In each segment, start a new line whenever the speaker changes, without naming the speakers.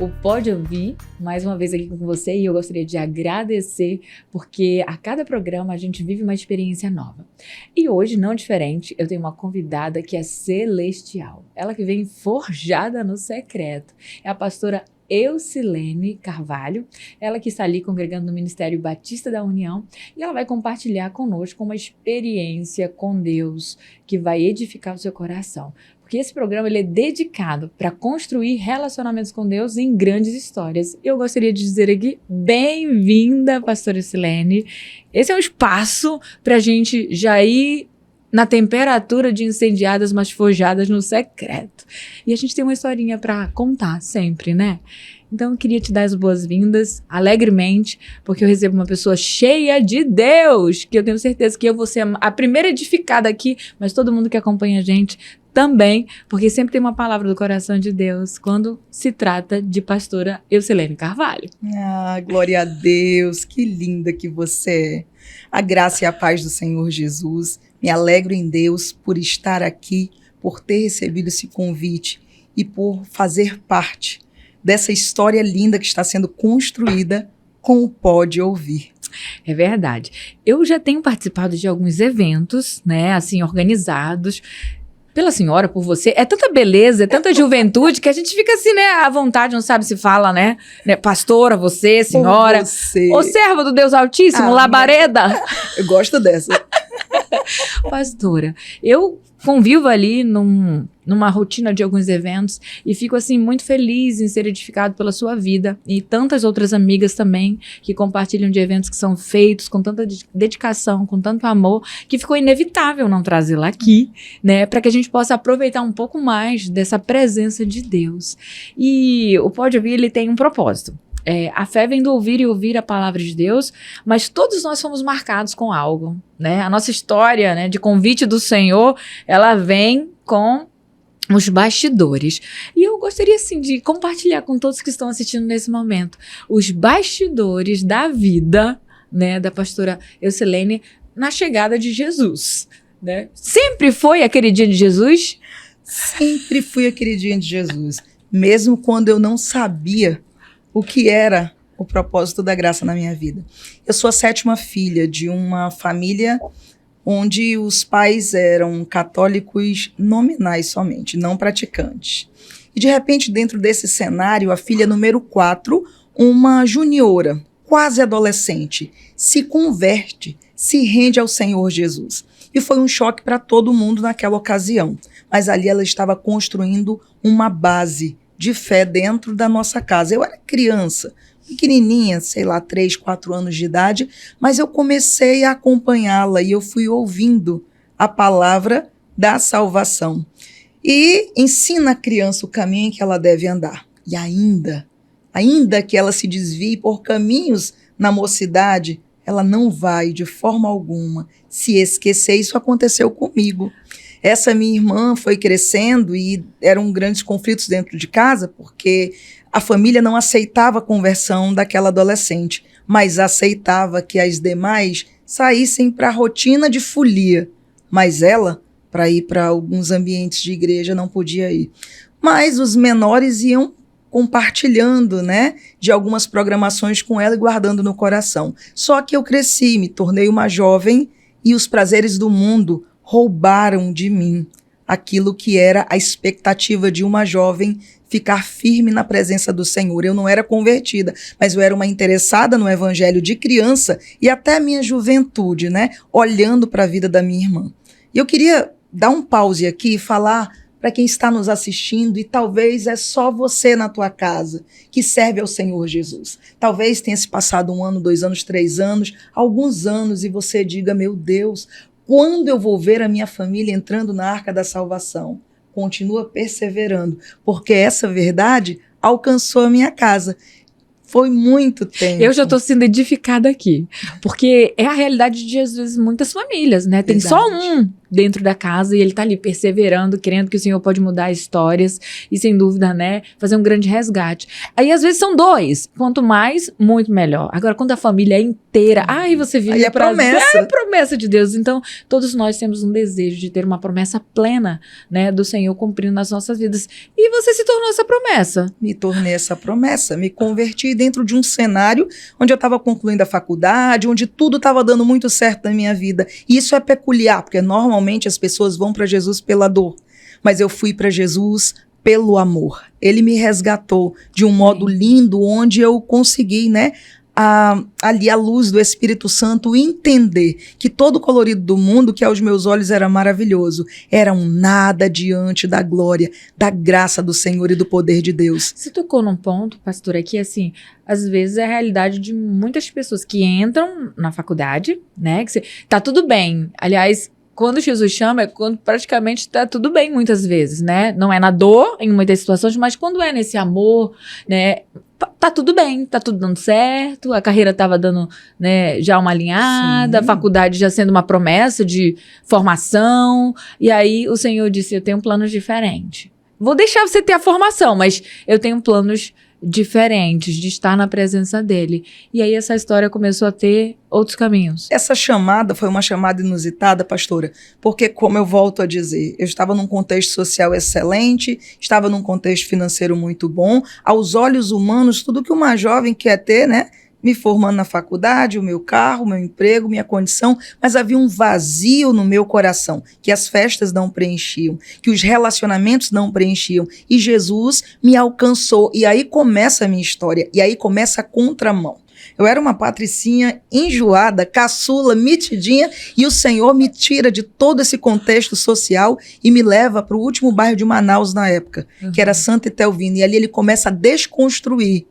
o Pode Ouvir, mais uma vez aqui com você, e eu gostaria de agradecer, porque a cada programa a gente vive uma experiência nova. E hoje, não diferente, eu tenho uma convidada que é celestial. Ela que vem forjada no secreto. É a pastora Eucilene Carvalho, ela que está ali congregando no Ministério Batista da União, e ela vai compartilhar conosco uma experiência com Deus que vai edificar o seu coração. Porque esse programa ele é dedicado para construir relacionamentos com Deus em grandes histórias. Eu gostaria de dizer aqui, bem-vinda, pastora Eucilene. Esse é um espaço para a gente já ir na temperatura de incendiadas, mas forjadas no secreto. E a gente tem uma historinha para contar sempre, né? Então eu queria te dar as boas-vindas, alegremente, porque eu recebo uma pessoa cheia de Deus, que eu tenho certeza que eu vou ser a primeira edificada aqui, mas todo mundo que acompanha a gente também, porque sempre tem uma palavra do coração de Deus quando se trata de pastora Eucilene Carvalho.
Ah, glória a Deus, que linda que você é. A graça e a paz do Senhor Jesus. Me alegro em Deus por estar aqui, por ter recebido esse convite e por fazer parte dessa história linda que está sendo construída com o Pode Ouvir.
É verdade. Eu já tenho participado de alguns eventos, né, assim, organizados pela senhora, por você. É tanta beleza, é tanta juventude que a gente fica assim, né, à vontade, não sabe se fala, né? Pastora, você, senhora.
Você.
Ô serva do Deus Altíssimo, labareda.
Eu gosto dessa.
Pastora, eu convivo ali numa rotina de alguns eventos e fico assim muito feliz em ser edificado pela sua vida e tantas outras amigas também que compartilham de eventos que são feitos com tanta dedicação, com tanto amor, que ficou inevitável não trazê-la aqui, né, para que a gente possa aproveitar um pouco mais dessa presença de Deus. E o Pode Ouvir, ele tem um propósito. A fé vem do ouvir e ouvir a palavra de Deus, mas todos nós fomos marcados com algo, né? A nossa história, né, de convite do Senhor, ela vem com os bastidores. E eu gostaria, assim, de compartilhar com todos que estão assistindo nesse momento os bastidores da vida, né, da pastora Eucilene na chegada de Jesus, né? Sempre foi a queridinha de Jesus?
Sempre fui a queridinha de Jesus, mesmo quando eu não sabia o que era o propósito da graça na minha vida. Eu sou a 7ª filha de uma família onde os pais eram católicos nominais somente, não praticantes. E de repente, dentro desse cenário, a filha número 4, uma juniora, quase adolescente, se converte, se rende ao Senhor Jesus. E foi um choque para todo mundo naquela ocasião. Mas ali ela estava construindo uma base de fé dentro da nossa casa. Eu era criança, pequenininha, sei lá, 3, 4 anos de idade, mas eu comecei a acompanhá-la e eu fui ouvindo a palavra da salvação. E ensina a criança o caminho em que ela deve andar. E ainda que ela se desvie por caminhos na mocidade, ela não vai de forma alguma se esquecer. Isso aconteceu comigo. Essa minha irmã foi crescendo e eram grandes conflitos dentro de casa, porque a família não aceitava a conversão daquela adolescente, mas aceitava que as demais saíssem para a rotina de folia. Mas ela, para ir para alguns ambientes de igreja, não podia ir. Mas os menores iam compartilhando, né, de algumas programações com ela e guardando no coração. Só que eu cresci, me tornei uma jovem e os prazeres do mundo roubaram de mim aquilo que era a expectativa de uma jovem ficar firme na presença do Senhor. Eu não era convertida, mas eu era uma interessada no evangelho de criança e até a minha juventude, né, olhando para a vida da minha irmã. E eu queria dar um pause aqui e falar para quem está nos assistindo, e talvez é só você na tua casa que serve ao Senhor Jesus. Talvez tenha se passado 1 ano, 2 anos, 3 anos, alguns anos, e você diga, meu Deus, quando eu vou ver a minha família entrando na Arca da Salvação? Continua perseverando, porque essa verdade alcançou a minha casa. Foi muito tempo.
Eu já estou sendo edificada aqui, porque é a realidade de, às vezes, muitas famílias, né? Tem só um, dentro da casa e ele tá ali perseverando, crendo que o Senhor pode mudar histórias e, sem dúvida, né, fazer um grande resgate. Aí, às vezes, são dois. Quanto mais, muito melhor. Agora, quando a família é inteira, aí você vive
aí é promessa.
É promessa de Deus. Então, todos nós temos um desejo de ter uma promessa plena, né, do Senhor cumprindo nas nossas vidas. E você se tornou essa promessa.
Me tornei essa promessa, me converti dentro de um cenário onde eu estava concluindo a faculdade, onde tudo estava dando muito certo na minha vida. E isso é peculiar, porque normalmente as pessoas vão para Jesus pela dor, mas eu fui para Jesus pelo amor. Ele me resgatou de um modo lindo, onde eu consegui, né, ali à luz do Espírito Santo, entender que todo o colorido do mundo, que aos meus olhos era maravilhoso, era um nada diante da glória, da graça do Senhor e do poder de Deus.
Você tocou num ponto, pastor, aqui assim, às vezes é a realidade de muitas pessoas que entram na faculdade, né, que tá tudo bem. Aliás, quando Jesus chama, é quando praticamente tá tudo bem muitas vezes, né? Não é na dor, em muitas situações, mas quando é nesse amor, né? Tá tudo bem, tá tudo dando certo, a carreira tava dando, né, já uma alinhada,
Sim.
a faculdade já sendo uma promessa de formação, e aí o Senhor disse, eu tenho planos diferentes. Vou deixar você ter a formação, mas eu tenho planos diferentes de estar na presença dele. E aí essa história começou a ter outros caminhos.
Essa chamada foi uma chamada inusitada, pastora, porque, como eu volto a dizer, eu estava num contexto social excelente, estava num contexto financeiro muito bom, aos olhos humanos, tudo que uma jovem quer ter, né? Me formando na faculdade, o meu carro, o meu emprego, minha condição, mas havia um vazio no meu coração, que as festas não preenchiam, que os relacionamentos não preenchiam, e Jesus me alcançou, e aí começa a minha história, e aí começa a contramão. Eu era uma patricinha enjoada, caçula, metidinha, e o Senhor me tira de todo esse contexto social e me leva para o último bairro de Manaus na época, que era Santa Etelvina, e ali ele começa a desconstruir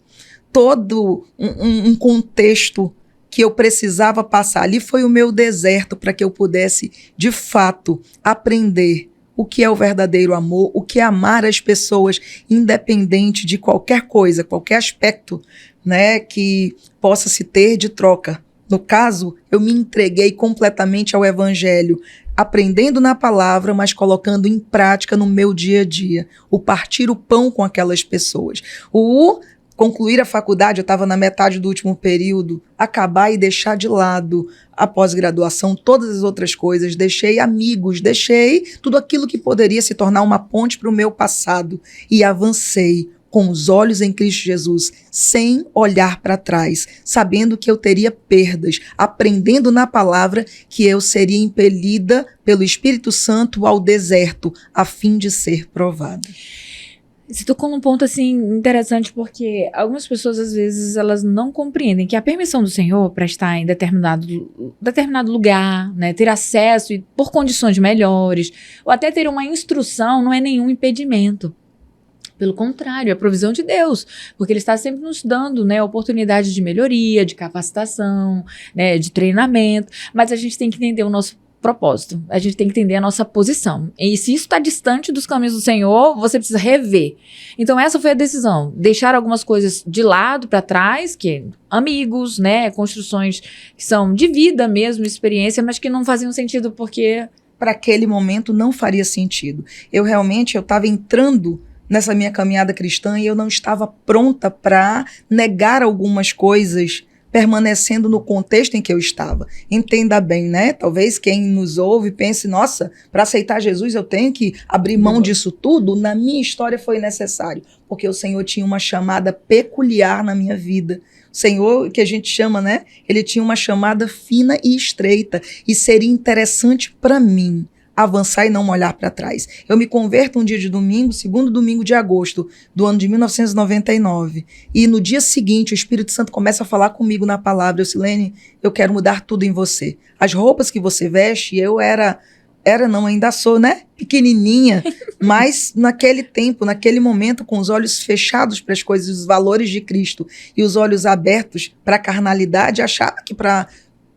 todo um contexto que eu precisava passar. Ali foi o meu deserto para que eu pudesse, de fato, aprender o que é o verdadeiro amor, o que é amar as pessoas, independente de qualquer coisa, qualquer aspecto, né, que possa se ter de troca. No caso, eu me entreguei completamente ao Evangelho, aprendendo na palavra, mas colocando em prática no meu dia a dia, o partir o pão com aquelas pessoas. Concluir a faculdade, eu estava na metade do último período, acabar e deixar de lado a pós-graduação, todas as outras coisas, deixei amigos, deixei tudo aquilo que poderia se tornar uma ponte para o meu passado e avancei com os olhos em Cristo Jesus, sem olhar para trás, sabendo que eu teria perdas, aprendendo na palavra que eu seria impelida pelo Espírito Santo ao deserto, a fim de ser provada.
Você tocou num ponto, assim, interessante, porque algumas pessoas, às vezes, elas não compreendem que a permissão do Senhor para estar em determinado lugar, né, ter acesso e por condições melhores, ou até ter uma instrução, não é nenhum impedimento. Pelo contrário, é a provisão de Deus, porque Ele está sempre nos dando, né, oportunidades de melhoria, de capacitação, né, de treinamento, mas a gente tem que entender o nosso propósito, a gente tem que entender a nossa posição. E se isso está distante dos caminhos do Senhor, você precisa rever. Então essa foi a decisão, deixar algumas coisas de lado, para trás, que amigos, né, construções que são de vida mesmo, experiência, mas que não faziam sentido porque...
Para aquele momento não faria sentido. Eu estava entrando nessa minha caminhada cristã e eu não estava pronta para negar algumas coisas, permanecendo no contexto em que eu estava. Entenda bem, né? Talvez quem nos ouve pense, nossa, para aceitar Jesus eu tenho que abrir mão disso tudo. Na minha história foi necessário, porque o Senhor tinha uma chamada peculiar na minha vida. O Senhor, que a gente chama, né? Ele tinha uma chamada fina e estreita, e seria interessante para mim avançar e não olhar para trás. Eu me converto um dia de domingo, segundo domingo de agosto do ano de 1999, e no dia seguinte o Espírito Santo começa a falar comigo na palavra: Silene, eu quero mudar tudo em você. As roupas que você veste, eu não, ainda sou, né? Pequenininha, mas naquele tempo, naquele momento, com os olhos fechados para as coisas, os valores de Cristo, e os olhos abertos para a carnalidade, achava que para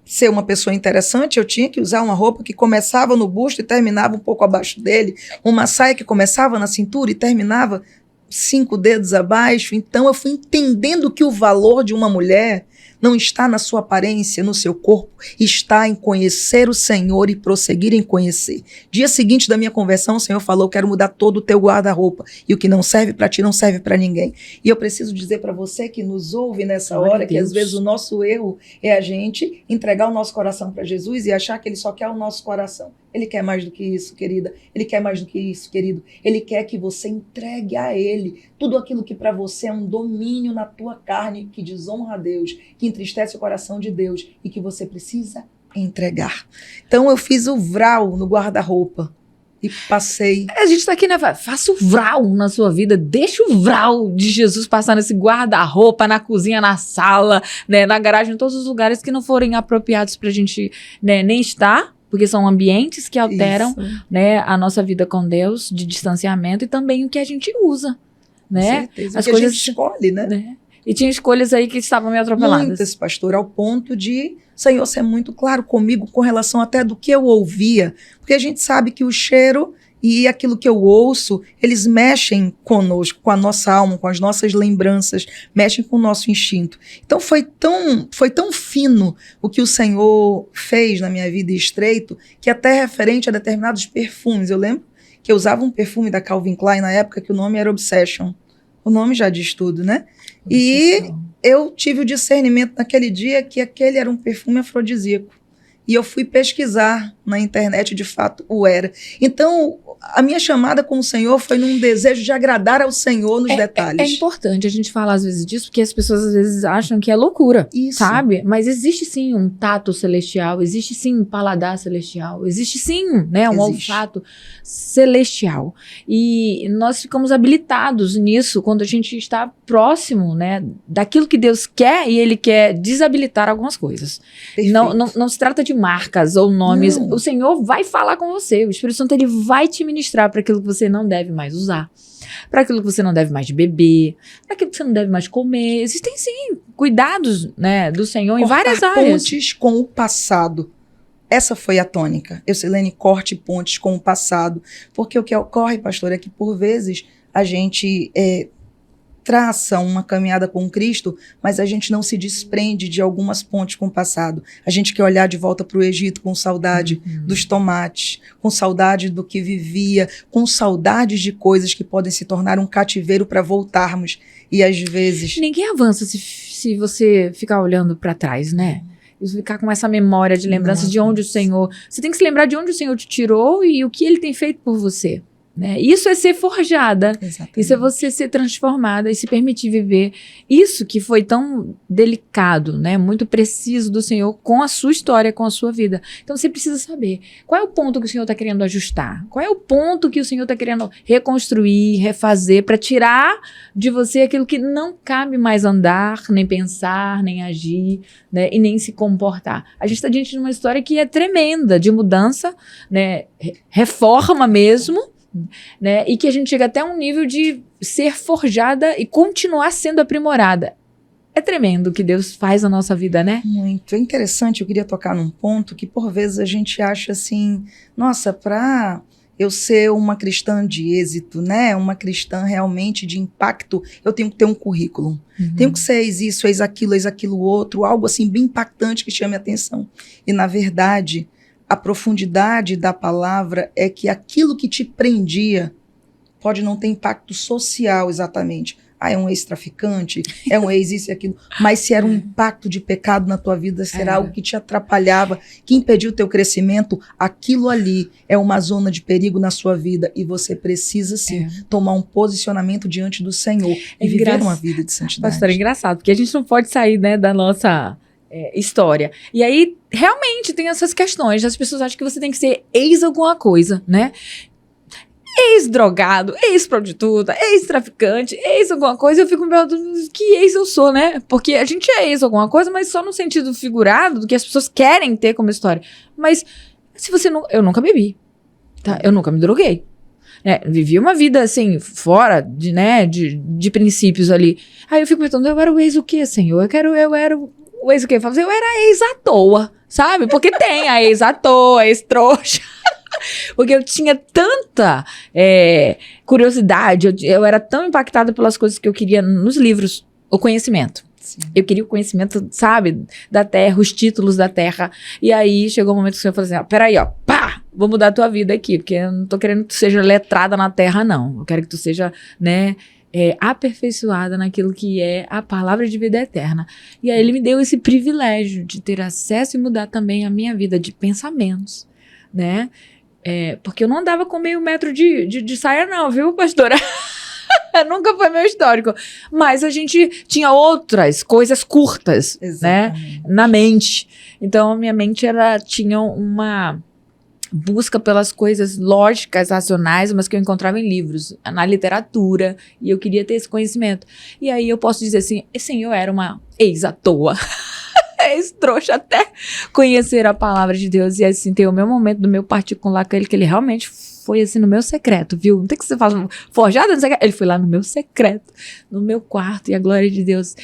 ser uma pessoa interessante, eu tinha que usar uma roupa que começava no busto e terminava um pouco abaixo dele, uma saia que começava na cintura e terminava 5 dedos abaixo. Então eu fui entendendo que o valor de uma mulher não está na sua aparência, no seu corpo, está em conhecer o Senhor e prosseguir em conhecer. Dia seguinte da minha conversão, o Senhor falou: quero mudar todo o teu guarda-roupa, e o que não serve para ti não serve para ninguém. E eu preciso dizer para você que nos ouve nessa hora, que às vezes o nosso erro é a gente entregar o nosso coração para Jesus e achar que ele só quer o nosso coração. Ele quer mais do que isso, querida. Ele quer mais do que isso, querido. Ele quer que você entregue a ele tudo aquilo que para você é um domínio na tua carne, que desonra a Deus, que entristece o coração de Deus e que você precisa entregar. Então eu fiz o vral no guarda-roupa e passei.
A gente tá aqui, né? Faça o vral na sua vida. Deixa o vral de Jesus passar nesse guarda-roupa, na cozinha, na sala, né, na garagem, em todos os lugares que não forem apropriados pra gente, né, nem estar. Porque são ambientes que alteram, né, a nossa vida com Deus, de distanciamento, e também o que a gente usa, né?
Com certeza. As coisas a gente escolhe, né?
E tinha escolhas aí que estavam meio atropeladas.
Muitas, pastor, ao ponto de Senhor ser muito claro comigo com relação até do que eu ouvia. Porque a gente sabe que o cheiro e aquilo que eu ouço, eles mexem conosco, com a nossa alma, com as nossas lembranças, mexem com o nosso instinto. Então foi tão fino o que o Senhor fez na minha vida estreito, que até referente a determinados perfumes. Eu lembro que eu usava um perfume da Calvin Klein na época que o nome era Obsession. O nome já diz tudo, né? E eu tive o discernimento naquele dia que aquele era um perfume afrodisíaco. E eu fui pesquisar na internet, de fato, o era. Então, a minha chamada com o Senhor foi num desejo de agradar ao Senhor nos detalhes.
É importante a gente falar às vezes disso, porque as pessoas às vezes acham que é loucura, sabe? Mas existe sim um tato celestial, existe sim um paladar celestial, existe sim, né, um olfato celestial. E nós ficamos habilitados nisso quando a gente está próximo, né, daquilo que Deus quer, e Ele quer desabilitar algumas coisas. Não se trata de marcas ou nomes. Não. O Senhor vai falar com você. O Espírito Santo, ele vai te ministrar para aquilo que você não deve mais usar, para aquilo que você não deve mais beber, para aquilo que você não deve mais comer. Existem sim cuidados, né, do Senhor em várias áreas.
Pontes com o passado. Essa foi a tônica. Eucilene, corte pontes com o passado. Porque o que ocorre, pastor, é que por vezes a gente traça uma caminhada com Cristo, mas a gente não se desprende de algumas pontes com o passado. A gente quer olhar de volta para o Egito com saudade dos tomates, com saudade do que vivia, com saudades de coisas que podem se tornar um cativeiro para voltarmos. E às vezes...
Ninguém avança se você ficar olhando para trás, né? E ficar com essa memória de lembrança de onde o Senhor... Você tem que se lembrar de onde o Senhor te tirou e o que Ele tem feito por você. Né? Isso é ser forjada. Exatamente. Isso é você ser transformada e se permitir viver isso que foi tão delicado, né? Muito preciso do Senhor com a sua história, com a sua vida. Então você precisa saber qual é o ponto que o Senhor está querendo ajustar, qual é o ponto que o Senhor está querendo reconstruir, refazer, para tirar de você aquilo que não cabe mais andar, nem pensar, nem agir, né? E nem se comportar. A gente está diante de uma história que é tremenda, de mudança, né? Reforma mesmo, né? E que a gente chega até um nível de ser forjada e continuar sendo aprimorada. É tremendo o que Deus faz na nossa vida, né?
Muito. É interessante, eu queria tocar num ponto que por vezes a gente acha assim, nossa, para eu ser uma cristã de êxito, né? Uma cristã realmente de impacto, eu tenho que ter um currículo. Tenho que ser isso, eis aquilo outro, algo assim bem impactante que chame a atenção. E na verdade, a profundidade da palavra é que aquilo que te prendia pode não ter impacto social exatamente. É um ex-traficante, é um ex isso e aquilo. Mas se era um impacto de pecado na tua vida, será algo que te atrapalhava, que impediu o teu crescimento, aquilo ali é uma zona de perigo na sua vida e você precisa sim tomar um posicionamento diante do Senhor e viver uma vida de santidade.
Pastor, é engraçado, porque a gente não pode sair, né, da nossa... história. E aí, realmente, tem essas questões. As pessoas acham que você tem que ser ex alguma coisa, né? Ex-drogado, ex-prostituta, ex-traficante, ex alguma coisa. Eu fico me perguntando que ex eu sou, né? Porque a gente é ex alguma coisa, mas só no sentido figurado do que as pessoas querem ter como história. Mas, se você não... Eu nunca bebi, tá? Eu nunca me droguei. Vivi uma vida, assim, fora de, né, de princípios ali. Aí eu fico perguntando, eu era o ex o quê, Senhor? Eu era o ex o quê? Eu era ex à toa, sabe? Porque tem a ex à toa, a ex trouxa. Porque eu tinha tanta curiosidade, eu era tão impactada pelas coisas que eu queria nos livros, o conhecimento.
Sim.
Eu queria o conhecimento, sabe, da terra, os títulos da terra. E aí chegou o momento que o Senhor falou assim, peraí, pá, vou mudar a tua vida aqui, porque eu não tô querendo que tu seja letrada na terra, não. Eu quero que tu seja, né, aperfeiçoada naquilo que é a palavra de vida eterna. E aí ele me deu esse privilégio de ter acesso e mudar também a minha vida de pensamentos, né? Porque eu não andava com meio metro de saia não, viu, pastora? Nunca foi meu histórico. Mas a gente tinha outras coisas curtas, né, na mente. Então, a minha mente tinha uma busca pelas coisas lógicas, racionais, mas que eu encontrava em livros, na literatura, e eu queria ter esse conhecimento. E aí eu posso dizer assim, eu era uma ex à toa. Ex-trouxa até conhecer a palavra de Deus e assim ter o meu momento do meu particular com ele, que ele realmente foi assim no meu secreto, viu? Não tem que você falar forjado, não sei o que. Ele foi lá no meu secreto, no meu quarto, e a glória de Deus,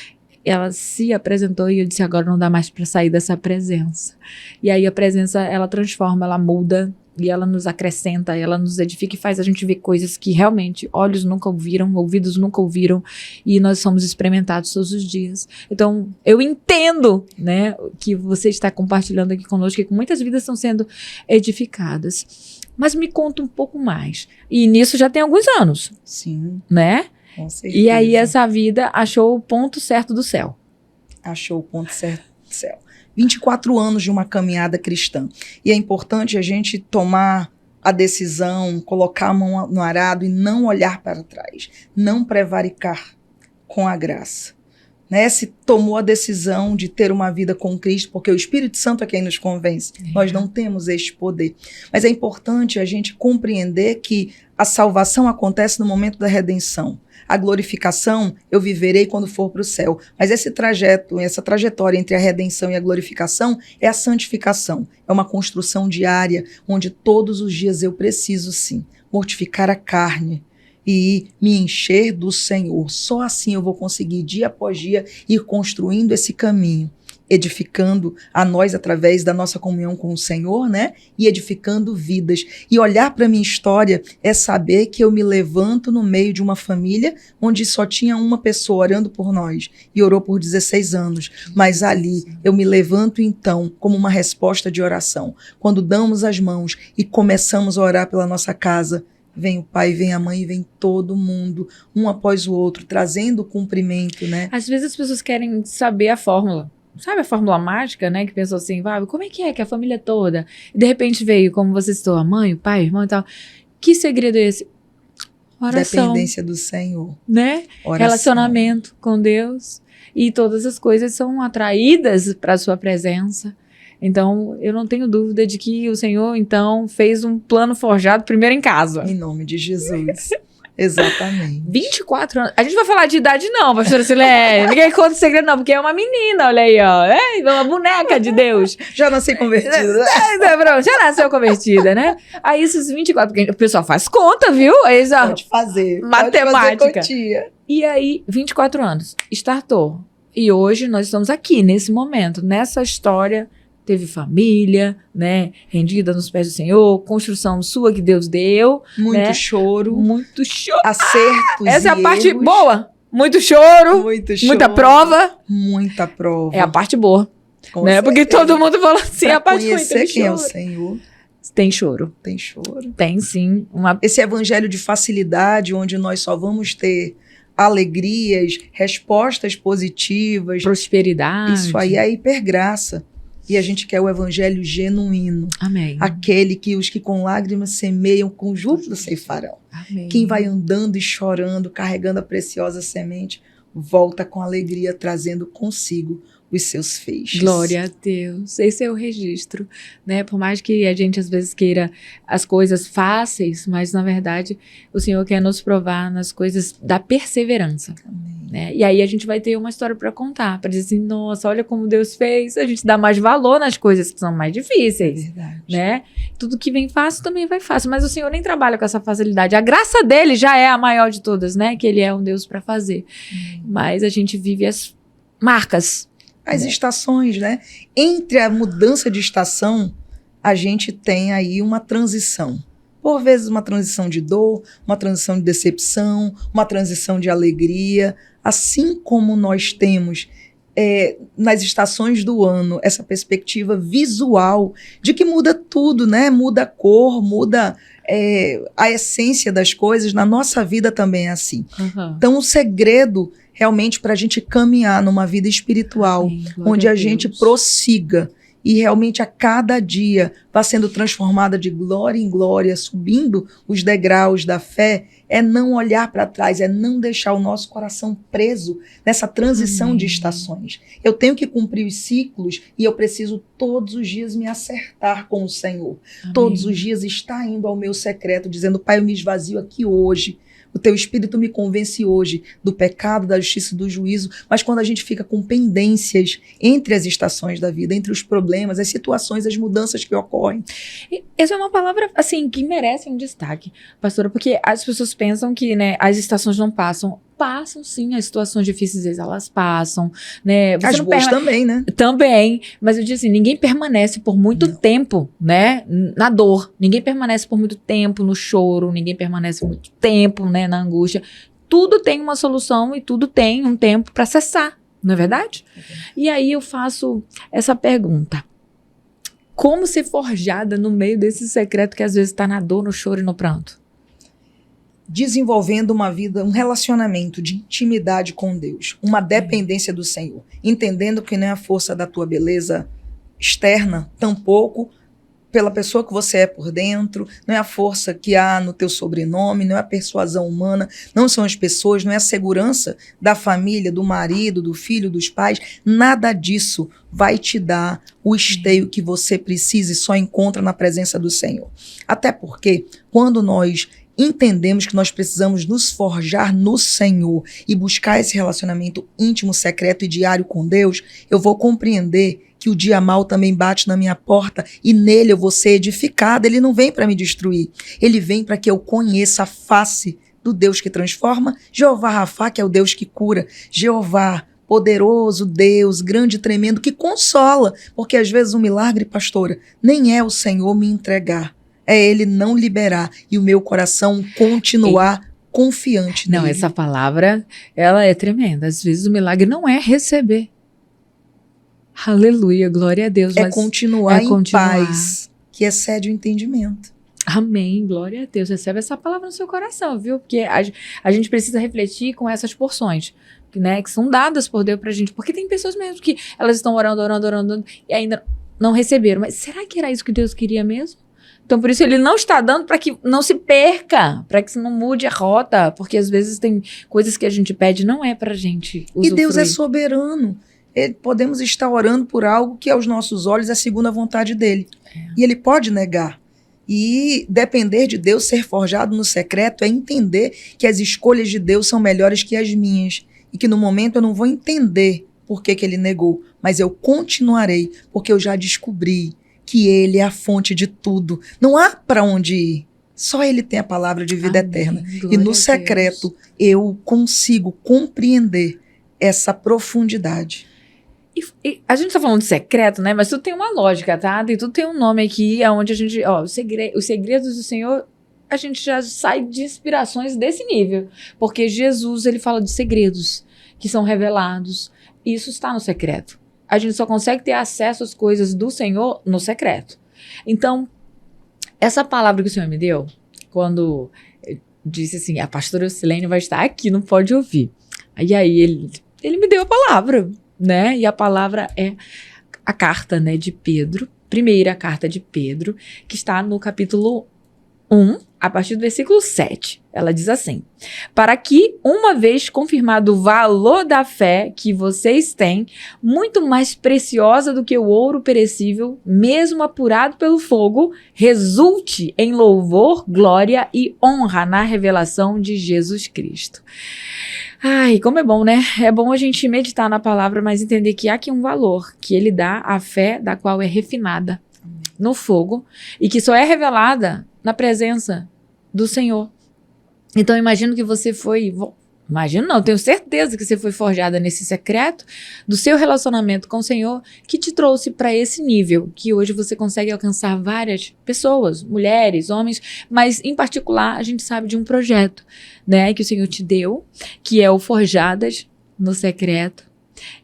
ela se apresentou e eu disse, agora não dá mais para sair dessa presença. E aí a presença, ela transforma, ela muda, e ela nos acrescenta, ela nos edifica e faz a gente ver coisas que realmente olhos nunca ouviram, ouvidos nunca ouviram, e nós somos experimentados todos os dias. Então, eu entendo, né, que você está compartilhando aqui conosco, que muitas vidas estão sendo edificadas. Mas me conta um pouco mais. E nisso já tem alguns anos.
Sim.
Né?
Com certeza.
E aí essa vida achou o ponto certo do céu.
Achou o ponto certo do céu. 24 anos de uma caminhada cristã. E é importante a gente tomar a decisão, colocar a mão no arado e não olhar para trás. Não prevaricar com a graça. Né? Se tomou a decisão de ter uma vida com Cristo, porque o Espírito Santo é quem nos convence. Nós não temos este poder. Mas é importante a gente compreender que a salvação acontece no momento da redenção. A glorificação eu viverei quando for para o céu. Mas esse trajeto, essa trajetória entre a redenção e a glorificação é a santificação. É uma construção diária, onde todos os dias eu preciso, sim, mortificar a carne e me encher do Senhor. Só assim eu vou conseguir, dia após dia, ir construindo esse caminho, edificando a nós através da nossa comunhão com o Senhor, né? E edificando vidas. E olhar para a minha história é saber que eu me levanto no meio de uma família onde só tinha uma pessoa orando por nós e orou por 16 anos. Mas ali eu me levanto então como uma resposta de oração. Quando damos as mãos e começamos a orar pela nossa casa, vem o pai, vem a mãe, vem todo mundo, um após o outro, trazendo o cumprimento, né?
Às vezes as pessoas querem saber a fórmula. Sabe a fórmula mágica, né? Que pensou assim, como é que a família toda? E de repente veio, como você citou, a mãe, o pai, o irmão e tal. Que segredo é esse? Oração.
Dependência do Senhor.
Né?
Oração.
Relacionamento com Deus. E todas as coisas são atraídas para a sua presença. Então, eu não tenho dúvida de que o Senhor, então, fez um plano forjado primeiro em casa.
Em nome de Jesus. Exatamente.
24 anos. A gente vai falar de idade não, pastora Silene. Ninguém conta o segredo não, porque é uma menina, olha aí, ó. Uma boneca de Deus.
Já nasci convertida.
Pronto, já nasceu convertida, né? Aí esses 24, porque o pessoal faz conta, viu? Aí, ó,
pode fazer.
Matemática.
Pode fazer.
E aí, 24 anos, startou. E hoje nós estamos aqui, nesse momento, nessa história. Teve família, né, rendida nos pés do Senhor, construção sua que Deus deu.
Muito,
né?
choro.
Muito choro.
Acertos
essa é a parte
erros.
boa. Muito choro.
Muito choro.
Muita prova.
Muita prova.
É a parte boa.
Com
né?
certeza.
Porque todo mundo fala assim,
pra
a parte ruim
conhecer
tem
quem é o
choro.
Senhor.
Tem choro.
Tem choro.
Tem sim.
Esse evangelho de facilidade, onde nós só vamos ter alegrias, respostas positivas.
Prosperidade.
Isso aí é hipergraça. E a gente quer o evangelho genuíno.
Amém.
Aquele que os que com lágrimas semeiam, com júbilo ceifarão.
Amém.
Quem vai andando e chorando, carregando a preciosa semente, volta com alegria, trazendo consigo os seus feixes.
Glória a Deus. Esse é o registro, né? Por mais que a gente às vezes queira as coisas fáceis, mas na verdade o Senhor quer nos provar nas coisas da perseverança.
Amém.
Né? E aí a gente vai ter uma história para contar, para dizer assim, nossa, olha como Deus fez. A gente dá mais valor nas coisas que são mais difíceis.
É verdade.
Né? Tudo que vem fácil também vai fácil, mas o Senhor nem trabalha com essa facilidade. A graça dele já é a maior de todas, né? Que ele é um Deus para fazer. Mas a gente vive as marcas.
As estações, né? Entre a mudança de estação, a gente tem aí uma transição. Por vezes uma transição de dor, uma transição de decepção, uma transição de alegria. Assim como nós temos nas estações do ano essa perspectiva visual de que muda tudo, né? Muda a cor, muda a essência das coisas, na nossa vida também é assim.
Uhum.
Então o segredo realmente para a gente caminhar numa vida espiritual,
Amém,
onde
glória
a
a
gente
Deus.
prossiga e realmente a cada dia vá sendo transformada de glória em glória, subindo os degraus da fé, é não olhar para trás, é não deixar o nosso coração preso nessa transição
Amém.
de estações. Eu tenho que cumprir os ciclos e eu preciso todos os dias me acertar com o Senhor.
Amém.
Todos os dias estar indo ao meu secreto, dizendo, Pai, eu me esvazio aqui hoje. O teu Espírito me convence hoje do pecado, da justiça e do juízo. Mas quando a gente fica com pendências entre as estações da vida, entre os problemas, as situações, as mudanças que ocorrem.
E essa é uma palavra, assim, que merece um destaque, pastora, porque as pessoas pensam que, né, as estações não passam. Passam, sim, as situações difíceis, às vezes elas passam, né? Você
As
não
boas também, né?
Também, mas eu digo assim, ninguém permanece por muito tempo, né, na dor. Ninguém permanece por muito tempo no choro, ninguém permanece muito tempo, né, na angústia. Tudo tem uma solução e tudo tem um tempo para cessar, não é verdade? E aí eu faço essa pergunta. Como ser forjada no meio desse secreto que às vezes está na dor, no choro e no pranto?
Desenvolvendo uma vida, um relacionamento de intimidade com Deus, uma dependência do Senhor, entendendo que não é a força da tua beleza externa, tampouco pela pessoa que você é por dentro, não é a força que há no teu sobrenome, não é a persuasão humana, não são as pessoas, não é a segurança da família, do marido, do filho, dos pais, nada disso vai te dar o esteio que você precisa e só encontra na presença do Senhor. Até porque, quando nós entendemos que nós precisamos nos forjar no Senhor e buscar esse relacionamento íntimo, secreto e diário com Deus, eu vou compreender que o dia mau também bate na minha porta e nele eu vou ser edificada. Ele não vem para me destruir, ele vem para que eu conheça a face do Deus que transforma, Jeová Rafá, que é o Deus que cura, Jeová, poderoso Deus, grande e tremendo, que consola, porque às vezes um milagre, pastora, nem é o Senhor me entregar, é Ele não liberar e o meu coração continuar confiante nele.
Não, essa palavra, ela é tremenda. Às vezes o milagre não é receber. Aleluia, glória a Deus.
É
mas
continuar em paz, que excede o entendimento.
Amém, glória a Deus. Recebe essa palavra no seu coração, viu? Porque a gente precisa refletir com essas porções, né, que são dadas por Deus pra gente. Porque tem pessoas mesmo que elas estão orando e ainda não receberam. Mas será que era isso que Deus queria mesmo? Então, por isso, ele não está dando para que não se perca, para que não mude a rota, porque às vezes tem coisas que a gente pede, não é pra gente usufruir.
E Deus é soberano. Podemos estar orando por algo que aos nossos olhos é segundo a vontade dele. E ele pode negar. E depender de Deus, ser forjado no secreto, é entender que as escolhas de Deus são melhores que as minhas. E que no momento eu não vou entender por que ele negou, mas eu continuarei, porque eu já descobri que ele é a fonte de tudo. Não há para onde ir. Só ele tem a palavra de vida eterna. E no secreto eu consigo compreender essa profundidade.
E a gente tá falando de secreto, né? Mas tudo tem uma lógica, tá? E tudo tem um nome aqui, onde a gente... os segredos do Senhor, a gente já sai de inspirações desse nível. Porque Jesus, ele fala de segredos que são revelados. E isso está no secreto. A gente só consegue ter acesso às coisas do Senhor no secreto. Então, essa palavra que o Senhor me deu, quando disse assim, a pastora Silene vai estar aqui, não pode ouvir. E aí ele me deu a palavra, né? E a palavra é a carta, né, de Pedro, primeira carta de Pedro, que está no capítulo 1, a partir do versículo 7. Ela diz assim: para que, uma vez confirmado o valor da fé que vocês têm, muito mais preciosa do que o ouro perecível, mesmo apurado pelo fogo, resulte em louvor, glória e honra na revelação de Jesus Cristo. Ai, como é bom, né? É bom a gente meditar na palavra, mas entender que há aqui um valor que ele dá à fé da qual é refinada no fogo e que só é revelada na presença do Senhor. Então, eu imagino que você foi Imagino não, tenho certeza que você foi forjada nesse secreto do seu relacionamento com o Senhor que te trouxe para esse nível, que hoje você consegue alcançar várias pessoas, mulheres, homens, mas em particular a gente sabe de um projeto, né, que o Senhor te deu, que é o Forjadas no Secreto.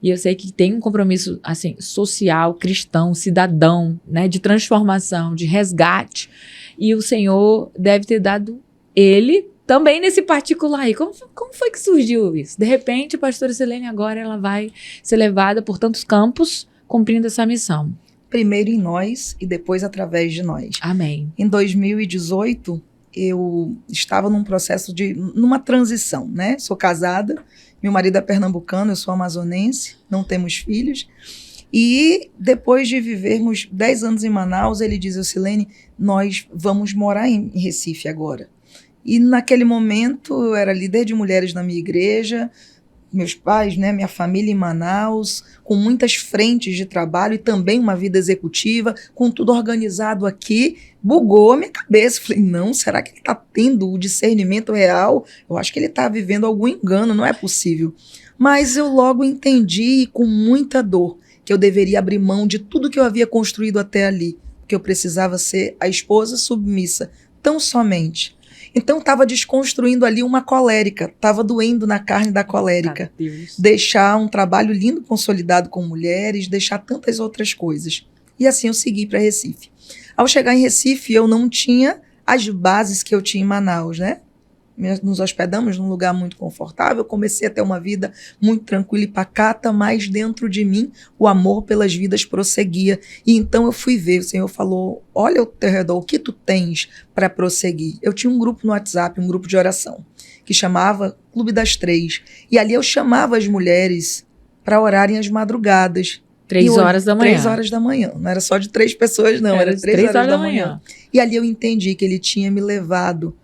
E eu sei que tem um compromisso assim social, cristão, cidadão, né, de transformação, de resgate. E o Senhor deve ter dado ele também nesse particular aí. Como foi que surgiu isso? De repente, a pastora Silene agora ela vai ser levada por tantos campos cumprindo essa missão.
Primeiro em nós e depois através de nós.
Amém.
Em 2018, eu estava numa transição, né? Sou casada, meu marido é pernambucano, eu sou amazonense, não temos filhos. E depois de vivermos 10 anos em Manaus, ele diz: Silene, nós vamos morar em Recife agora. E naquele momento eu era líder de mulheres na minha igreja, meus pais, né, minha família em Manaus, com muitas frentes de trabalho e também uma vida executiva, com tudo organizado aqui, bugou a minha cabeça. Falei, não, será que ele está tendo o discernimento real? Eu acho que ele está vivendo algum engano, não é possível. Mas eu logo entendi, com muita dor, que eu deveria abrir mão de tudo que eu havia construído até ali, que eu precisava ser a esposa submissa, tão somente. Então estava desconstruindo ali uma colérica, estava doendo na carne da colérica. Deixar um trabalho lindo, consolidado com mulheres, deixar tantas outras coisas. E assim eu segui para Recife. Ao chegar em Recife, eu não tinha as bases que eu tinha em Manaus, né? Nos hospedamos num lugar muito confortável, comecei a ter uma vida muito tranquila e pacata, mas dentro de mim o amor pelas vidas prosseguia. E então eu fui ver, o Senhor falou, olha ao teu redor, o que tu tens para prosseguir? Eu tinha um grupo no WhatsApp, um grupo de oração, que chamava Clube das Três. E ali eu chamava as mulheres para orarem às madrugadas.
3 horas da manhã.
3 horas da manhã. Não era só de 3 pessoas, não. Era 3 horas da manhã. E ali eu entendi que ele tinha me levado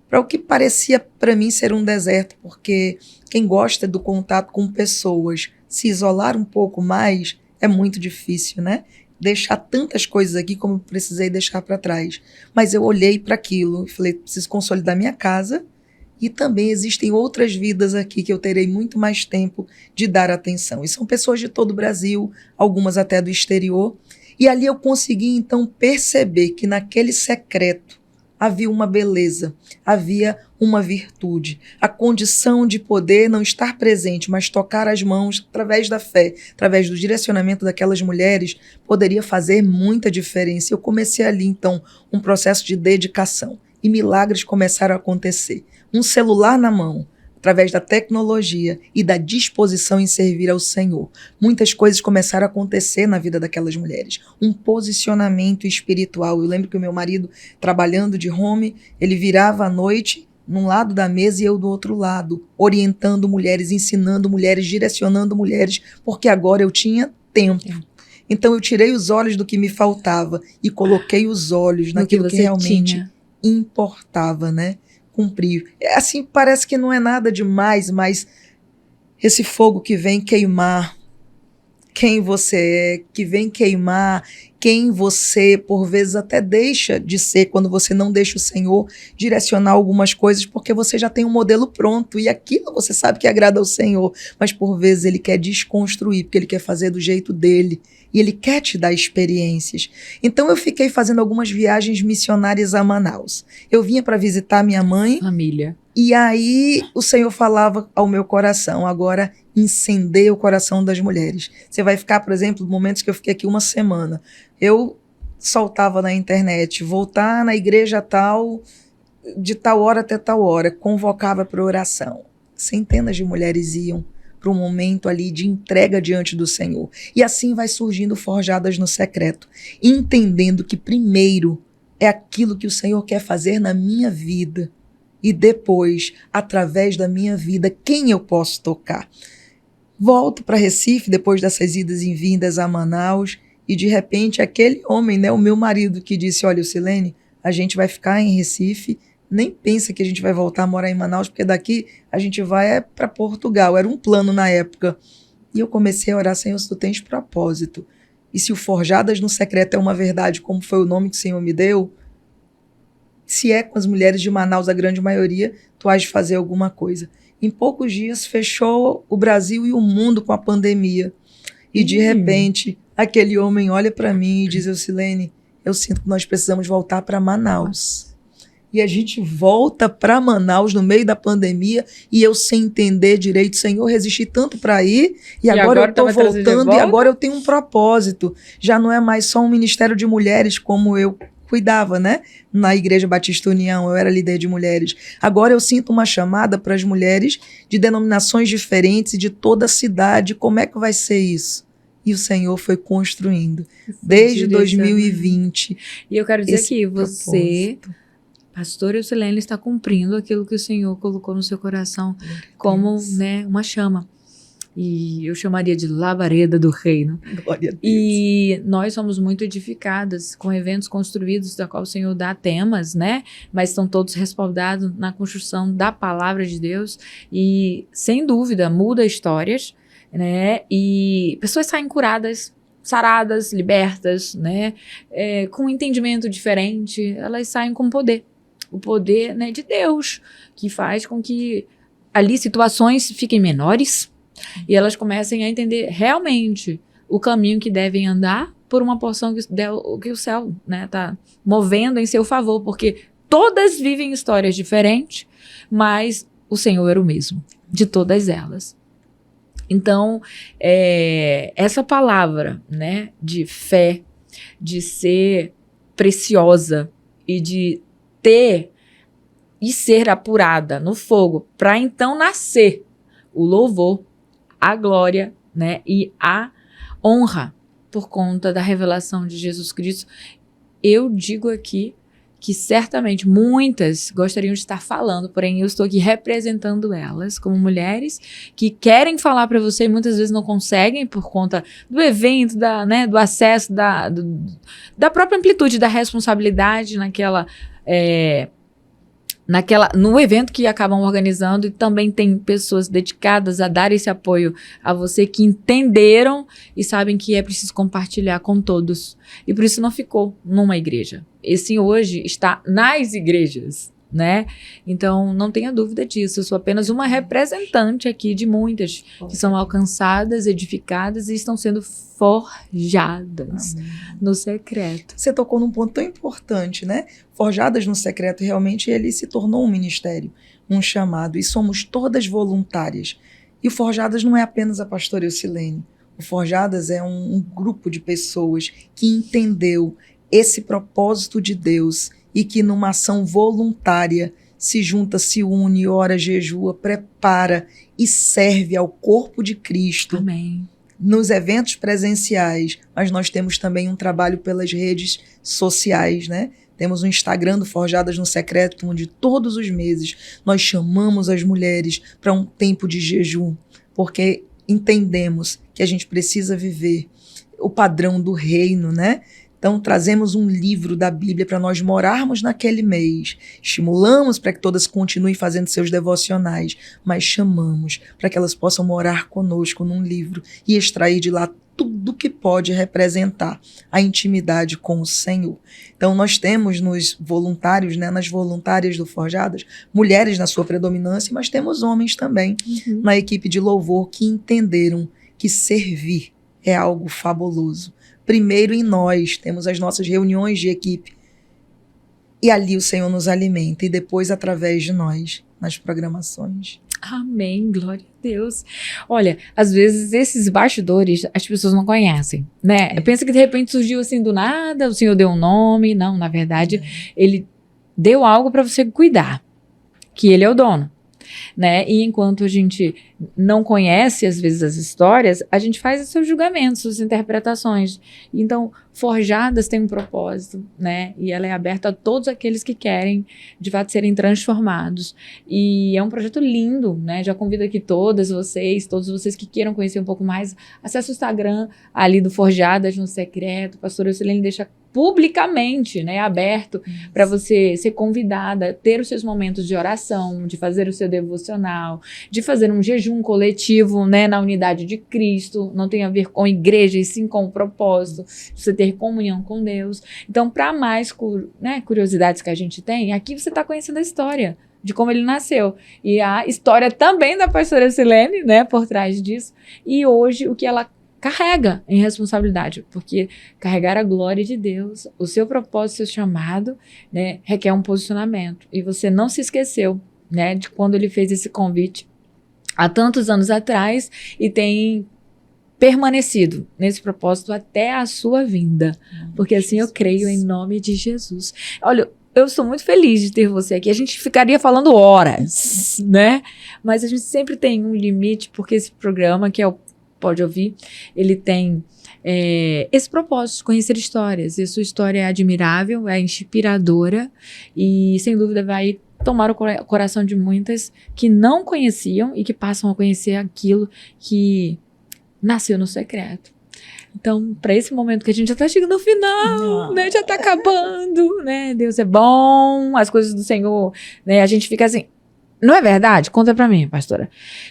para o que parecia para mim ser um deserto, porque quem gosta do contato com pessoas, se isolar um pouco mais, é muito difícil, né? Deixar tantas coisas aqui como eu precisei deixar para trás. Mas eu olhei para aquilo e falei, preciso consolidar minha casa e também existem outras vidas aqui que eu terei muito mais tempo de dar atenção. E são pessoas de todo o Brasil, algumas até do exterior. E ali eu consegui então perceber que naquele secreto havia uma beleza, havia uma virtude. A condição de poder não estar presente, mas tocar as mãos através da fé, através do direcionamento daquelas mulheres, poderia fazer muita diferença. Eu comecei ali, então, um processo de dedicação. E milagres começaram a acontecer. Um celular na mão, através da tecnologia e da disposição em servir ao Senhor. Muitas coisas começaram a acontecer na vida daquelas mulheres. Um posicionamento espiritual. Eu lembro que o meu marido, trabalhando de home, ele virava à noite num lado da mesa e eu do outro lado, orientando mulheres, ensinando mulheres, direcionando mulheres, porque agora eu tinha tempo. Então eu tirei os olhos do que me faltava e coloquei os olhos naquilo que realmente importava, né? Cumprir. Assim, parece que não é nada demais, mas esse fogo que vem queimar quem você é, que vem queimar quem você, por vezes, até deixa de ser quando você não deixa o Senhor direcionar algumas coisas, porque você já tem um modelo pronto e aquilo você sabe que agrada ao Senhor, mas por vezes ele quer desconstruir, porque ele quer fazer do jeito dele e ele quer te dar experiências. Então eu fiquei fazendo algumas viagens missionárias a Manaus. Eu vinha para visitar minha mãe.
Família.
E aí o Senhor falava ao meu coração, agora incendeia o coração das mulheres. Você vai ficar, por exemplo, momentos que eu fiquei aqui uma semana. Eu soltava na internet, voltar na igreja tal, de tal hora até tal hora, convocava para oração. Centenas de mulheres iam para um momento ali de entrega diante do Senhor. E assim vai surgindo Forjadas no Secreto, entendendo que primeiro é aquilo que o Senhor quer fazer na minha vida e depois, através da minha vida, quem eu posso tocar. Volto para Recife depois dessas idas e vindas a Manaus e de repente aquele homem, né, o meu marido, que disse, olha, Silene, a gente vai ficar em Recife, nem pensa que a gente vai voltar a morar em Manaus, porque daqui a gente vai para Portugal. Era um plano na época. E eu comecei a orar, Senhor, se tu tens propósito. E se o Forjadas no Secreto é uma verdade, como foi o nome que o Senhor me deu, se é com as mulheres de Manaus, a grande maioria, tu has de fazer alguma coisa. Em poucos dias fechou o Brasil e o mundo com a pandemia. E de repente, aquele homem olha para mim e diz: Eucilene, eu sinto que nós precisamos voltar para Manaus. E a gente volta para Manaus no meio da pandemia e eu sem entender direito, Senhor, resisti tanto para ir e agora eu estou voltando e agora eu tenho um propósito. Já não é mais só um ministério de mulheres como eu cuidava, né? Na Igreja Batista União, eu era líder de mulheres. Agora eu sinto uma chamada para as mulheres de denominações diferentes e de toda a cidade. Como é que vai ser isso? E o Senhor foi construindo desde 2020.
E eu quero dizer que você... Pastora Eucilene está cumprindo aquilo que o Senhor colocou no seu coração como, né, uma chama. E eu chamaria de labareda do reino.
Glória a Deus.
E nós somos muito edificadas com eventos construídos, da qual o Senhor dá temas, né? Mas estão todos respaldados na construção da palavra de Deus. E, sem dúvida, muda histórias, né? E pessoas saem curadas, saradas, libertas, né? Com um entendimento diferente, elas saem com poder. O poder, né, de Deus, que faz com que ali situações fiquem menores e elas comecem a entender realmente o caminho que devem andar por uma porção que o céu, né, tá movendo em seu favor, porque todas vivem histórias diferentes, mas o Senhor era o mesmo, de todas elas. Então, essa palavra, né, de fé, de ser preciosa e de ter e ser apurada no fogo, para então nascer o louvor, a glória, né, e a honra por conta da revelação de Jesus Cristo. Eu digo aqui que certamente muitas gostariam de estar falando, porém eu estou aqui representando elas como mulheres que querem falar para você e muitas vezes não conseguem por conta do evento, do acesso, da própria amplitude da responsabilidade no evento que acabam organizando, e também tem pessoas dedicadas a dar esse apoio a você, que entenderam e sabem que é preciso compartilhar com todos. E por isso não ficou numa igreja. Esse hoje está nas igrejas, né? Então, não tenha dúvida disso. Eu sou apenas uma representante aqui de muitas que são alcançadas, edificadas e estão sendo forjadas no secreto.
Você tocou num ponto tão importante, né? Forjadas no secreto, realmente ele se tornou um ministério, um chamado, e somos todas voluntárias. E o Forjadas não é apenas a pastora Eucilene. O Forjadas é um grupo de pessoas que entendeu esse propósito de Deus e que numa ação voluntária se junta, se une, ora, jejua, prepara e serve ao corpo de Cristo.
Amém.
Nos eventos presenciais, mas nós temos também um trabalho pelas redes sociais, né? Temos um Instagram do Forjadas no Secreto, onde todos os meses nós chamamos as mulheres para um tempo de jejum, porque entendemos que a gente precisa viver o padrão do reino, né? Então, trazemos um livro da Bíblia para nós morarmos naquele mês. Estimulamos para que todas continuem fazendo seus devocionais, mas chamamos para que elas possam morar conosco num livro e extrair de lá tudo que pode representar a intimidade com o Senhor. Então, nós temos nos voluntários, né, nas voluntárias do Forjadas, mulheres na sua predominância, mas temos homens também na equipe de louvor que entenderam que servir é algo fabuloso. Primeiro em nós, temos as nossas reuniões de equipe. E ali o Senhor nos alimenta. E depois através de nós, nas programações.
Amém, glória a Deus. Olha, às vezes esses bastidores as pessoas não conhecem, né? Pensa que de repente surgiu assim do nada, o Senhor deu um nome. Não, na verdade, Ele deu algo para você cuidar, que Ele é o dono. Né? E enquanto a gente não conhece às vezes as histórias, a gente faz os seus julgamentos, suas interpretações. Então, Forjadas tem um propósito, né? E ela é aberta a todos aqueles que querem, de fato, serem transformados. E é um projeto lindo, né? Já convido aqui todos vocês que queiram conhecer um pouco mais, acesse o Instagram ali do Forjadas no Secreto. Pastora Eucilene deixa publicamente, né, aberto para você ser convidada, ter os seus momentos de oração, de fazer o seu devocional, de fazer um jejum coletivo, né, na unidade de Cristo. Não tem a ver com igreja, e sim com o propósito de você ter comunhão com Deus. Então, para mais curiosidades que a gente tem, aqui você está conhecendo a história de como ele nasceu. E a história também da pastora Silene, né, por trás disso. E hoje o que ela carrega em responsabilidade, porque carregar a glória de Deus, o seu propósito, o seu chamado, né, requer um posicionamento. E você não se esqueceu, né, de quando ele fez esse convite há tantos anos atrás e tem permanecido nesse propósito até a sua vinda. Porque assim eu creio em nome de Jesus. Olha, eu sou muito feliz de ter você aqui. A gente ficaria falando horas, né? Mas a gente sempre tem um limite, porque esse programa, que é o Pode Ouvir, ele tem esse propósito de conhecer histórias. E a sua história é admirável, é inspiradora e, sem dúvida, vai tomar o coração de muitas que não conheciam e que passam a conhecer aquilo que nasceu no secreto. Então, para esse momento que a gente já está chegando ao final, né? Já está acabando, né? Deus é bom, as coisas do Senhor, né? A gente fica assim, não é verdade? Conta para mim, pastora.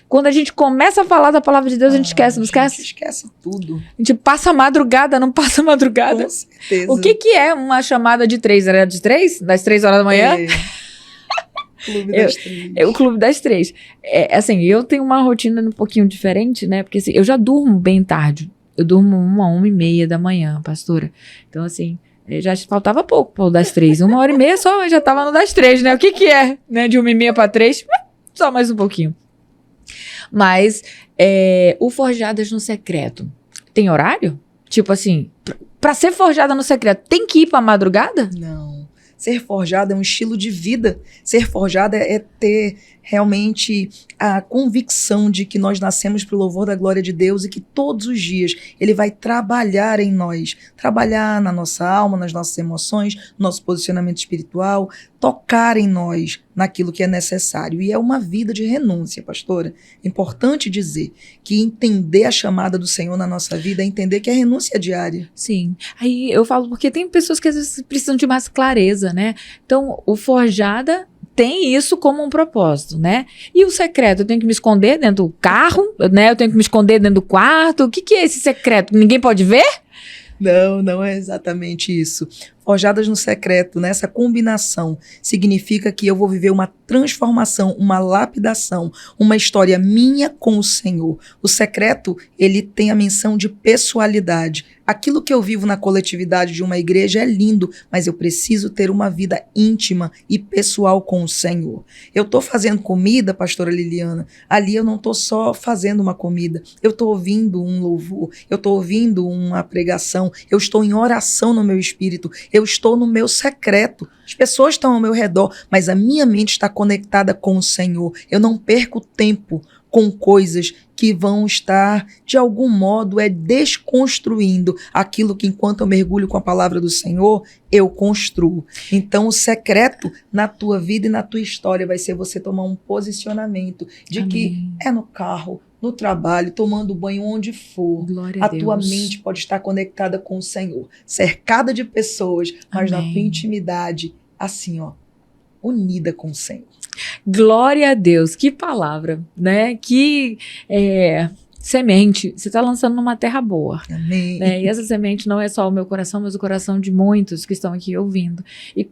Quando a gente começa a falar da palavra de Deus, a gente esquece, não esquece?
A gente esquece tudo.
A gente passa a madrugada, não passa a madrugada?
Com certeza.
O que é uma chamada de 3? Era de 3? Das 3 horas da manhã?
Clube das 3.
O Clube das 3. Assim, eu tenho uma rotina um pouquinho diferente, né? Porque assim, eu já durmo bem tarde. Eu durmo 1h30 da manhã, pastora. Então, assim, já faltava pouco para o das 3. 1h30 só, eu já tava no das 3, né? O que é, né? De 1h30 para 3, só mais um pouquinho. Mas, o Forjadas no Secreto, tem horário? Tipo assim, para ser forjada no secreto, tem que ir para madrugada?
Não. Ser forjada é um estilo de vida. Ser forjada é ter realmente a convicção de que nós nascemos para o louvor da glória de Deus e que todos os dias Ele vai trabalhar em nós, trabalhar na nossa alma, nas nossas emoções, no nosso posicionamento espiritual, tocar em nós naquilo que é necessário. E é uma vida de renúncia, pastora. É importante dizer que entender a chamada do Senhor na nossa vida é entender que é renúncia diária.
Sim. Aí eu falo porque tem pessoas que às vezes precisam de mais clareza, né? Então, o Forjada tem isso como um propósito, né? E o secreto? Eu tenho que me esconder dentro do carro, né? Eu tenho que me esconder dentro do quarto. O que é esse secreto? Ninguém pode ver?
Não, não é exatamente isso. Forjadas no secreto, nessa combinação, significa que eu vou viver uma transformação, uma lapidação, uma história minha com o Senhor. O secreto, ele tem a menção de pessoalidade. Aquilo que eu vivo na coletividade de uma igreja é lindo, mas eu preciso ter uma vida íntima e pessoal com o Senhor. Eu estou fazendo comida, pastora Liliana, ali eu não estou só fazendo uma comida, eu estou ouvindo um louvor, eu estou ouvindo uma pregação, eu estou em oração no meu espírito, eu estou no meu secreto. As pessoas estão ao meu redor, mas a minha mente está conectada com o Senhor. Eu não perco tempo com coisas que vão estar, de algum modo, desconstruindo aquilo que, enquanto eu mergulho com a palavra do Senhor, eu construo. Então, o secreto na tua vida e na tua história vai ser você tomar um posicionamento de
Amém.
Que é no carro, no trabalho, tomando banho, onde for.
Glória a Deus.
Tua mente pode estar conectada com o Senhor, cercada de pessoas, mas
Amém.
na tua intimidade, assim, ó, unida com o Senhor.
Glória a Deus, que palavra, né? Que semente, você está lançando numa terra boa.
Amém.
Né? E essa semente não é só o meu coração, mas o coração de muitos que estão aqui ouvindo. E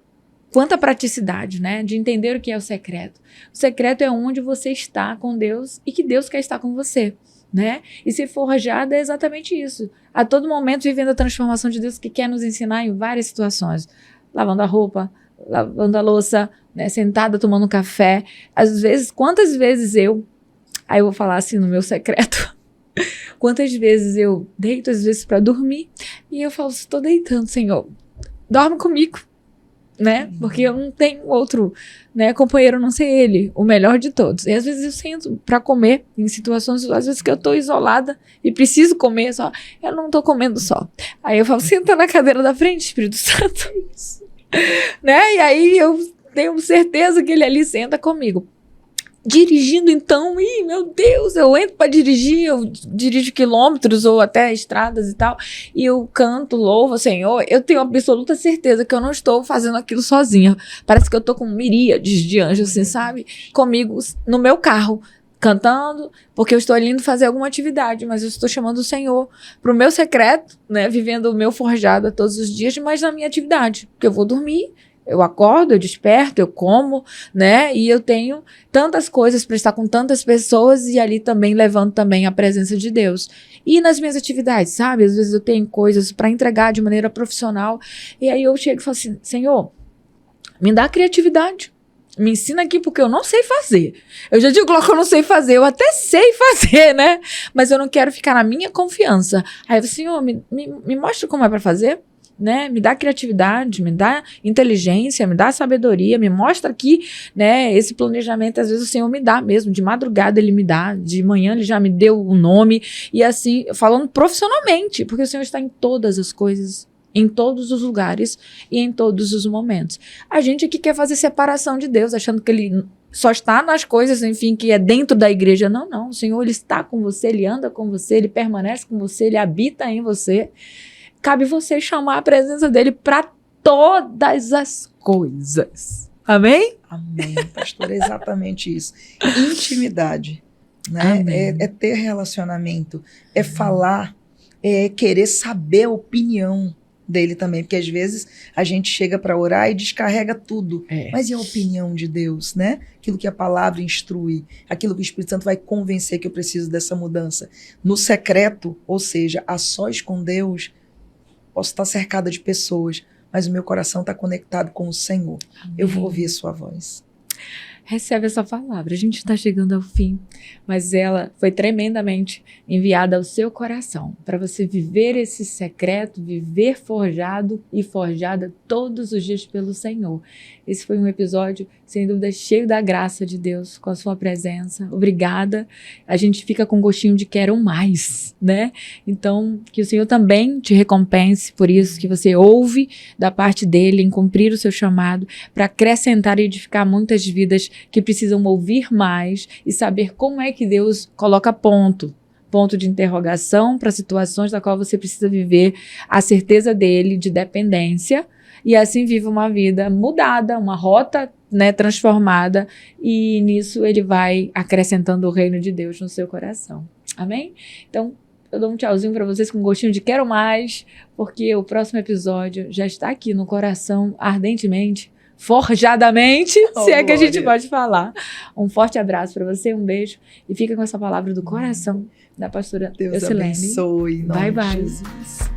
quanta praticidade, né? De entender o que é o secreto. O secreto é onde você está com Deus e que Deus quer estar com você, né? E ser forjada é exatamente isso. A todo momento vivendo a transformação de Deus que quer nos ensinar em várias situações. Lavando a roupa, lavando a louça, né, sentada tomando um café. Às vezes, quantas vezes aí eu vou falar assim no meu secreto, quantas vezes eu deito às vezes para dormir e eu falo, estou deitando, Senhor, dorme comigo, né? Porque eu não tenho outro, né, companheiro, não sei ele, o melhor de todos. E às vezes eu sento para comer em situações, às vezes que eu tô isolada e preciso comer só, eu não tô comendo só. Aí eu falo, senta na cadeira da frente, Espírito Santo. Né? E aí eu tenho certeza que ele ali senta comigo. Dirigindo, então, meu Deus, eu entro para dirigir, eu dirijo quilômetros ou até estradas e tal, e eu canto, louvo, Senhor, eu tenho absoluta certeza que eu não estou fazendo aquilo sozinha. Parece que eu tô com miríades de anjos, assim, sabe? Comigo, no meu carro, cantando, porque eu estou ali indo fazer alguma atividade, mas eu estou chamando o Senhor pro meu secreto, né? Vivendo o meu forjado todos os dias, mas na minha atividade, porque eu vou dormir, Eu acordo, eu desperto, eu como, né? E eu tenho tantas coisas para estar com tantas pessoas e ali também levando também a presença de Deus. E nas minhas atividades, sabe? Às vezes eu tenho coisas para entregar de maneira profissional e aí eu chego e falo assim, Senhor, me dá criatividade. Me ensina aqui porque eu não sei fazer. Eu já digo logo que eu não sei fazer. Eu até sei fazer, né? Mas eu não quero ficar na minha confiança. Aí eu, Senhor, me mostra como é para fazer. Né? Me dá criatividade, me dá inteligência, me dá sabedoria, me mostra aqui, né? Esse planejamento, às vezes o Senhor me dá mesmo, de madrugada ele me dá, de manhã ele já me deu o nome, e assim, falando profissionalmente, porque o Senhor está em todas as coisas, em todos os lugares e em todos os momentos. A gente aqui quer fazer separação de Deus, achando que ele só está nas coisas, enfim, que é dentro da igreja. Não, não, o Senhor ele está com você, ele anda com você, ele permanece com você, ele habita em você. Cabe você chamar a presença dele para todas as coisas. Amém?
Amém, pastor, é exatamente isso. Intimidade, né? É ter relacionamento, é falar, é querer saber a opinião dele também, porque às vezes a gente chega para orar e descarrega tudo, mas e a opinião de Deus, né? Aquilo que a palavra instrui, aquilo que o Espírito Santo vai convencer que eu preciso dessa mudança. No secreto, ou seja, a sós com Deus, posso estar cercada de pessoas, mas o meu coração está conectado com o Senhor. Amém. Eu vou ouvir a sua voz.
Recebe essa palavra. A gente está chegando ao fim, mas ela foi tremendamente enviada ao seu coração, para você viver esse secreto, viver forjado e forjada todos os dias pelo Senhor. Esse foi um episódio, sem dúvida, cheio da graça de Deus, com a sua presença. Obrigada. A gente fica com gostinho de quero mais, né? Então, que o Senhor também te recompense por isso, que você ouve da parte dele em cumprir o seu chamado, para acrescentar e edificar muitas vidas que precisam ouvir mais e saber como é que Deus coloca ponto de interrogação para situações da qual você precisa viver a certeza dele de dependência e assim vive uma vida mudada, uma rota, né, transformada, e nisso ele vai acrescentando o reino de Deus no seu coração. Amém? Então, eu dou um tchauzinho para vocês com gostinho de quero mais, porque o próximo episódio já está aqui no coração ardentemente, forjadamente, se é que a gente pode falar. Um forte abraço para você, um beijo, e fica com essa palavra do coração da pastora
Deus abençoe.
Bye, bye.
Jesus.